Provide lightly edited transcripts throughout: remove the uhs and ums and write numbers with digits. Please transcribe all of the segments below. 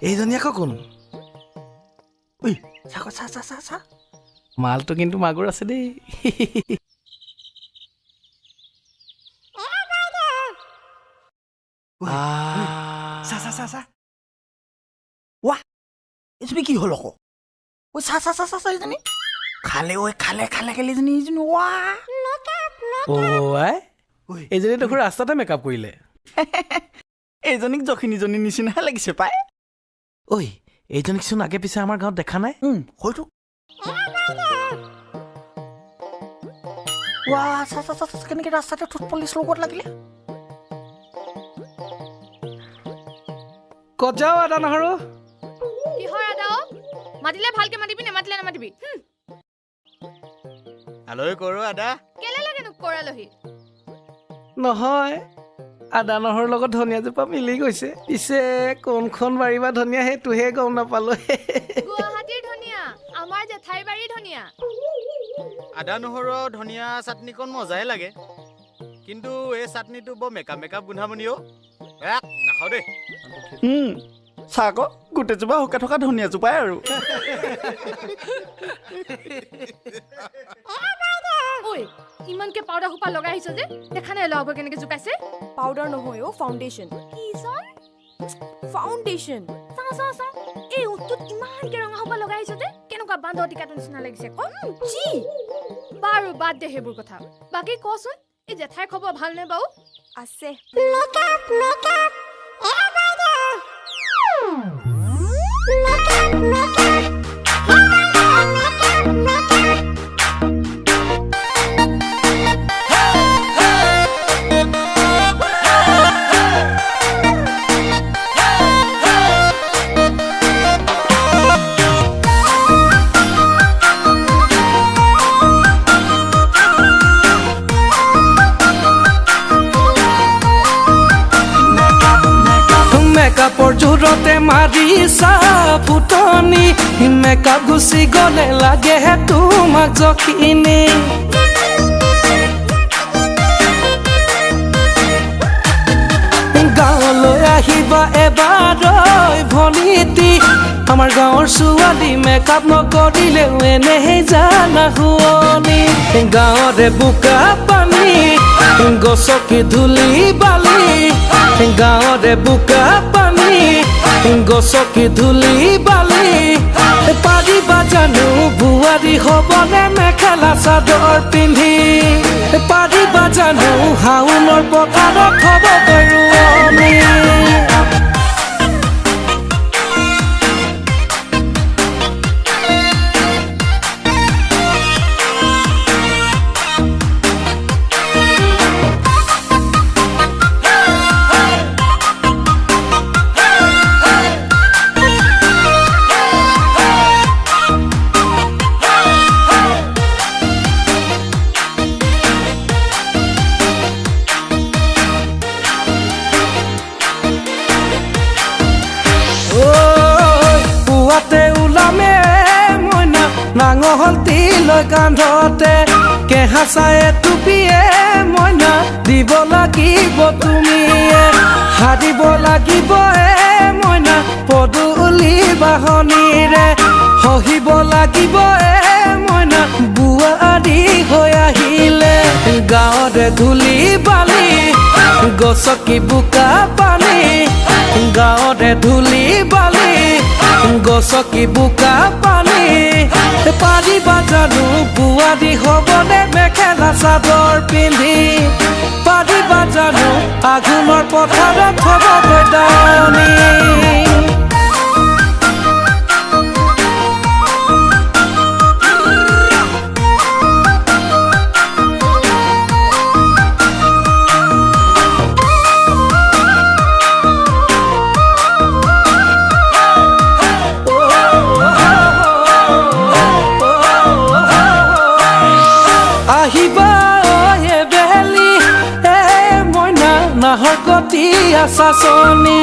এইজনী আকৌ কোন? ঐ চা মালটো কিন্তু মাগুৰ আছে দেই। চা ৱাহ এইজনী কি হ'ল আকৌ? ঐ চা এইজনী খালে এইজনী ৱাহ এইজনী দেখোন ৰাস্তাতে মেকআপ কৰিলে। এইজনীক জখিনীজনী নিচিনাহে লাগিছে পাই। ঐ এইজনীকচোন আগে পিছে আমাৰ গাঁৱত দেখা নাই। হয়তো কেনেকে ৰাস্তাতে ঠোঁট পুলিচ লগত লাগিলে। ক'ত যাও আদা নহৰু? কিহৰ আদা? মাতিলে ভালকে মাতিবি, নেমাতিলে নেমাতিবি। আলহী কৰো আদা। কেলে লাগে নো কৰালহী? নহয় আদা নহৰুৰ লগত ধনিয়াজোপা মিলি গৈছে। পিছে কোনখন বাৰী বা ধনিয়া সেইটোহে গম নাপালো। গুৱাহাটীৰ ধনিয়া, আমাৰ জেঠাই বাৰীৰ ধনিয়া। আদা নহৰু ধনিয়া চাটনিকণ মজাই লাগে, কিন্তু এই চাটনিটো বৰ মেকআপ গোন্ধামনিও। নাখাওঁ দেই। চা আকৌ গোটেইজোপা শুকাই থকা ধনিয়াজোপাই আৰু। ঐ ইমানকে পাউডাৰ সোপা লগাই আহিছ যে, দেখা নাই লগ কেনেকে জোকাইছে? পাউডাৰ নহয় অ' ফাউণ্ডেশ্যন। কিজন ফাউণ্ডেশ্যন। চাওঁ এই উঠটোত ইমানকে ৰঙা সোপা লগাই আহিছ যে, কেনেকুৱা বান্ধ টিকাটোৰ নিচিনা লাগিছে ক? বাৰু বাদ দে সেইবোৰ কথা। বাকী কচোন এই জেঠাই খবৰ ভালনে বাৰু? আছে। মেকআপৰ জোৰতে মাৰিছা ফুটনি, মেকআপ গুচি গলে লাগে তোমাক জখিনি। গাঁৱলৈ আহিবা এবাৰ ভনীতি, আমাৰ গাঁৱৰ ছোৱালী মেকআপ নকৰিলেও এনেহে জানা শুৱনি। গাঁৱৰে বোকা পানী গছকি ধূলি বালি, গাঁৱৰে বোকা পানী গছকি ধূলি বালি। পাৰিবা জানো বোৱাৰী হ'বনে মেখেলা চাদৰ পিন্ধি? পাৰিবা জানো শাওনৰ পথাৰত হ'ব ৰোৱনী? নাঙলটি লৈ কান্ধতে কেহা চাই টুপিয়ে মইনা দিব লাগিব তুমিয়ে, হাৰিব লাগিব মইনা পদূলি বাহনীৰে, সহিব লাগিব মইনা বোৱাৰী হৈ আহিলে। গাঁৱৰে ধূলি বালি গছকি বোকা পানী, গাঁৱৰে ধূলি বালি গছকি বোকা পানী। পাৰিবা জানো বোৱাৰী হ'বনে মেখেলা চাদৰ পিন্ধি? পাৰিবা জানো আঘোণৰ পথাৰত হ'বগৈ দাৱনী? নাহৰ গতি আছা চনি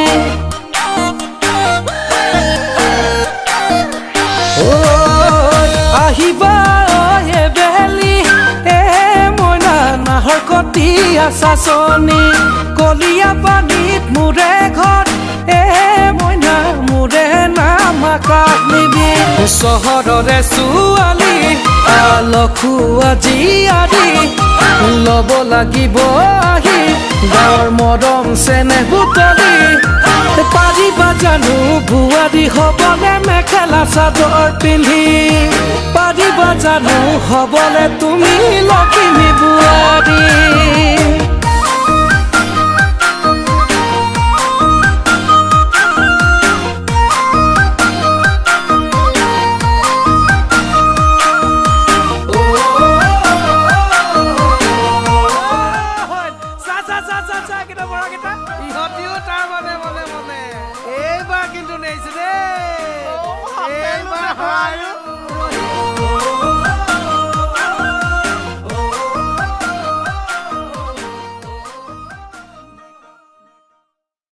দিয়া চাচনি কলিয়া পানীত মোৰে ঘৰ মইনা মোৰে নাম আকাশ নিবি চহৰৰে ছোৱালী লখুৱা জীয়াৰী ল'ব লাগিব আহি গাঁৱৰ মৰম চেনেহ বুটলি পাৰিবা জানো বোৱাৰী হ'বলে মেখেলা চাদৰ পিন্ধি পাৰিবা জানো হ'বলে তুমি লখিমী বোৱাৰী এইবাৰ